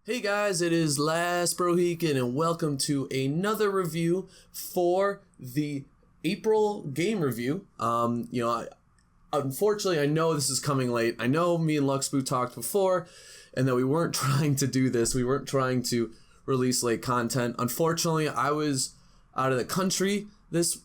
Hey guys, it is Last Brohegan and welcome to another review for the April game review. Unfortunately, I know this is coming late. I know me and Luxboo talked before and that we weren't trying to do this. We weren't trying to release late content. Unfortunately, I was out of the country this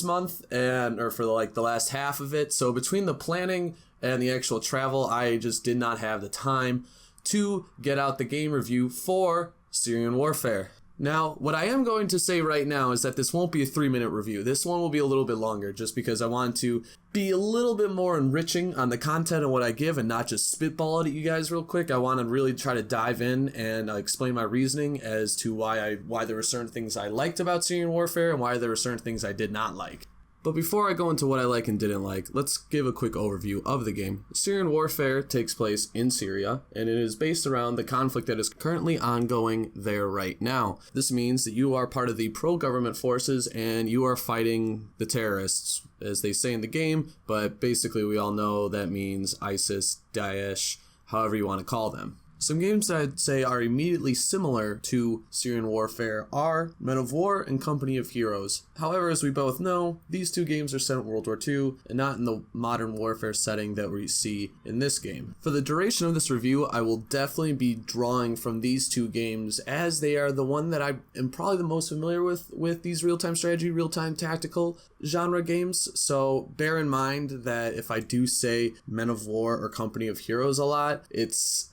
month or for the last half of it. So between the planning and the actual travel, I just did not have the time to get out the game review for Syrian Warfare. Now, what I am going to say right now is that this won't be a 3-minute review. This one will be a little bit longer just because I want to be a little bit more enriching on the content and what I give and not just spitball it at you guys real quick. I want to really try to dive in and explain my reasoning as to why there were certain things I liked about Syrian Warfare and why there were certain things I did not like. But before I go into what I like and didn't like, let's give a quick overview of the game. Syrian Warfare takes place in Syria, and it is based around the conflict that is currently ongoing there right now. This means that you are part of the pro-government forces, and you are fighting the terrorists, as they say in the game, but basically we all know that means ISIS, Daesh, however you want to call them. Some games that I'd say are immediately similar to Syrian Warfare are Men of War and Company of Heroes. However, as we both know, these two games are set in World War II and not in the modern warfare setting that we see in this game. For the duration of this review, I will definitely be drawing from these two games as they are the one that I am probably the most familiar with these real-time strategy, real-time tactical genre games. So bear in mind that if I do say Men of War or Company of Heroes a lot, it's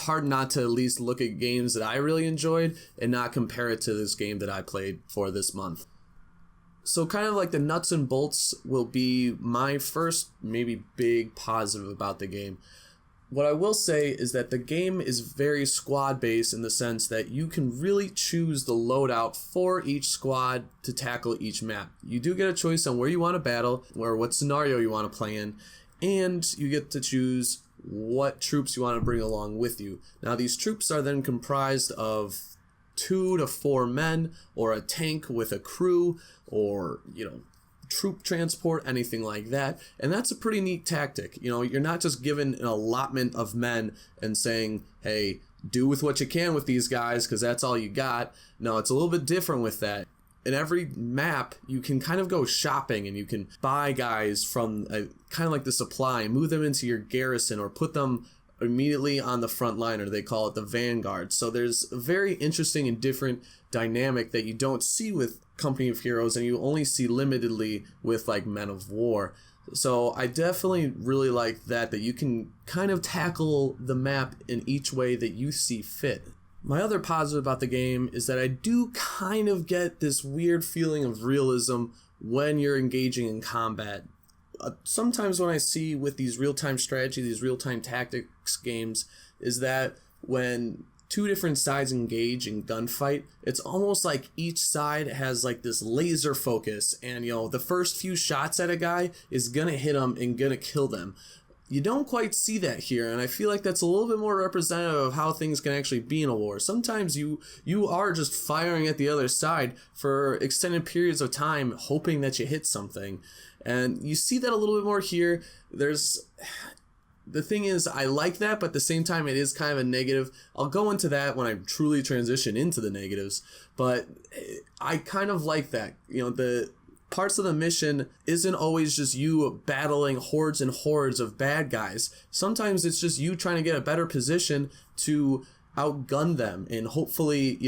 hard not to at least look at games that I really enjoyed and not compare it to this game that I played for this month. So kind of like the nuts and bolts will be my first maybe big positive about the game. What I will say is that the game is very squad based in the sense that you can really choose the loadout for each squad to tackle each map. You do get a choice on where you want to battle or what scenario you want to play in, and you get to choose what troops you want to bring along with you. Now these troops are then comprised of 2 to 4 men or a tank with a crew or, troop transport, anything like that. And that's a pretty neat tactic. You're not just given an allotment of men and saying, hey, do with what you can with these guys because that's all you got. No, it's a little bit different with that. In every map, you can kind of go shopping and you can buy guys from kind of like the supply and move them into your garrison or put them immediately on the front line, or they call it the vanguard. So there's a very interesting and different dynamic that you don't see with Company of Heroes and you only see limitedly with like Men of War. So I definitely really like that you can kind of tackle the map in each way that you see fit. My other positive about the game is that I do kind of get this weird feeling of realism when you're engaging in combat. Sometimes when I see with these real-time strategy, these real-time tactics games, is that when two different sides engage in gunfight, it's almost like each side has like this laser focus and, the first few shots at a guy is gonna hit them and gonna kill them. You don't quite see that here, and I feel like that's a little bit more representative of how things can actually be in a war. Sometimes you are just firing at the other side for extended periods of time, hoping that you hit something. And you see that a little bit more here. The thing is, I like that, but at the same time, it is kind of a negative. I'll go into that when I truly transition into the negatives, but I kind of like that. The parts of the mission isn't always just you battling hordes and hordes of bad guys. Sometimes it's just you trying to get a better position to outgun them. And hopefully,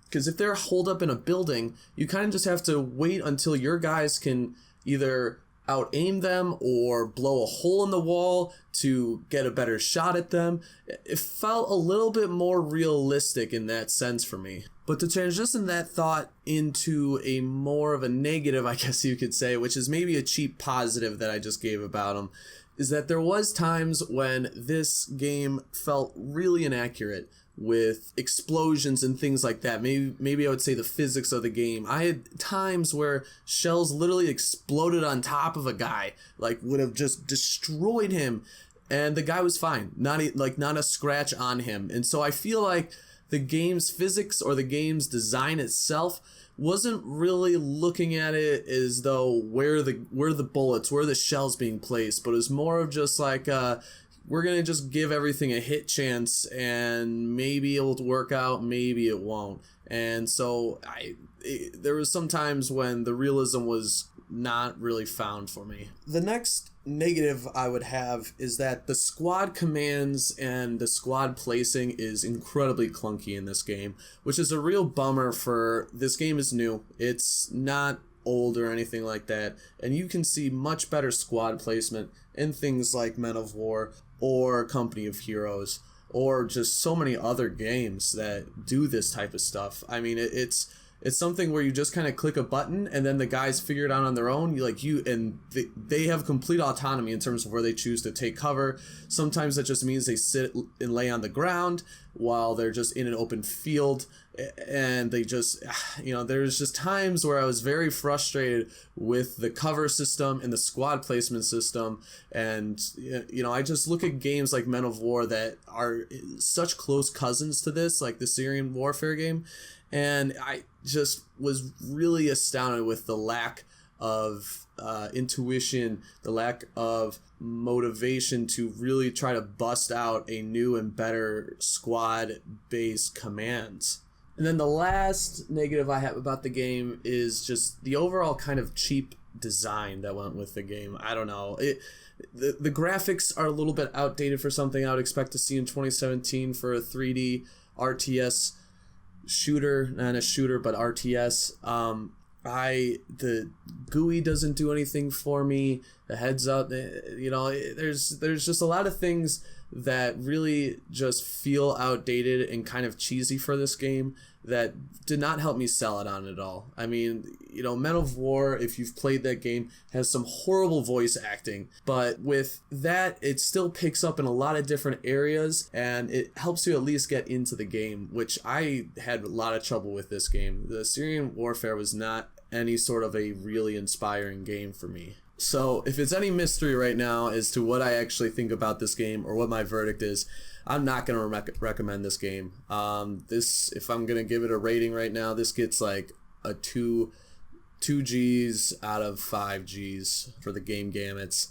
because if they're holed up in a building, you kind of just have to wait until your guys can either out-aim them or blow a hole in the wall to get a better shot at them. It felt a little bit more realistic in that sense for me. But to transition that thought into a more of a negative, I guess you could say, which is maybe a cheap positive that I just gave about them, is that there was times when this game felt really inaccurate with explosions and things like that. Maybe I would say the physics of the game. I had times where shells literally exploded on top of a guy, like would have just destroyed him, and the guy was fine, not a scratch on him. And so I feel like the game's physics or the game's design itself wasn't really looking at it as though where the bullets, where the shells being placed, but it was more of just like we're gonna just give everything a hit chance, and maybe it'll work out, maybe it won't. And so there was some times when the realism was not really found for me. The next negative I would have is that the squad commands and the squad placing is incredibly clunky in this game, which is a real bummer. For this game is new. It's not old or anything like that, and you can see much better squad placement in things like Men of War or Company of Heroes, or just so many other games that do this type of stuff. I mean, it's something where you just kind of click a button and then the guys figure it out on their own. They have complete autonomy in terms of where they choose to take cover. Sometimes that just means they sit and lay on the ground while they're just in an open field, and they just, there's just times where I was very frustrated with the cover system and the squad placement system. And I just look at games like Men of War that are such close cousins to this, like the Syrian warfare game, and I just was really astounded with the lack of intuition, the lack of motivation to really try to bust out a new and better squad-based commands. And then the last negative I have about the game is just the overall kind of cheap design that went with the game. I don't know. The graphics are a little bit outdated for something I would expect to see in 2017 for a 3D RTS shooter, not a shooter, but RTS. The GUI doesn't do anything for me. The heads up, there's just a lot of things that really just feel outdated and kind of cheesy for this game that did not help me sell it on at all. I mean, Men of War, if you've played that game, has some horrible voice acting, but with that, it still picks up in a lot of different areas, and it helps you at least get into the game, which I had a lot of trouble with this game. The Syrian warfare was not any sort of a really inspiring game for me. So if it's any mystery right now as to what I actually think about this game or what my verdict is, I'm not going to recommend this game. If I'm going to give it a rating right now, this gets like a 2 Gs out of 5 Gs for the game Gamuts.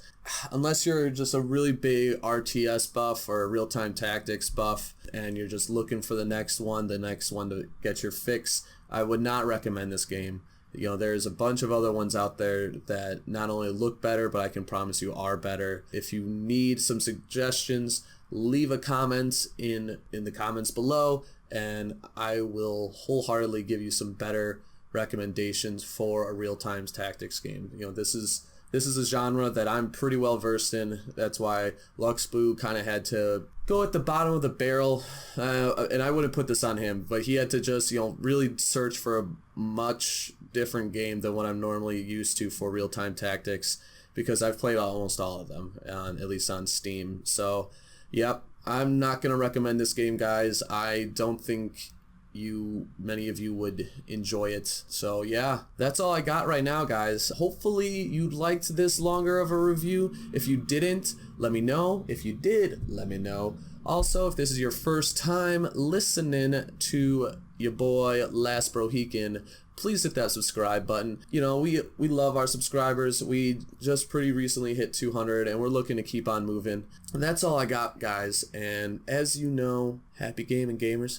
Unless you're just a really big RTS buff or a real-time tactics buff and you're just looking for the next one to get your fix, I would not recommend this game. There's a bunch of other ones out there that not only look better, but I can promise you are better. If you need some suggestions, leave a comment in the comments below, and I will wholeheartedly give you some better recommendations for a real-time tactics game. This is a genre that I'm pretty well versed in. That's why Luxboo kind of had to go at the bottom of the barrel, and I wouldn't put this on him, but he had to just really search for a much different game than what I'm normally used to for real-time tactics, because I've played almost all of them, at least on Steam. So yep, I'm not gonna recommend this game, guys. I don't think many of you would enjoy it. So yeah, that's all I got right now, guys. Hopefully you liked this longer of a review. If you didn't, let me know. If you did, let me know. Also, if this is your first time listening to your boy Last Brohican, please hit that subscribe button. We love our subscribers. We just pretty recently hit 200, and we're looking to keep on moving. And that's all I got, guys. And as you know, happy gaming, gamers.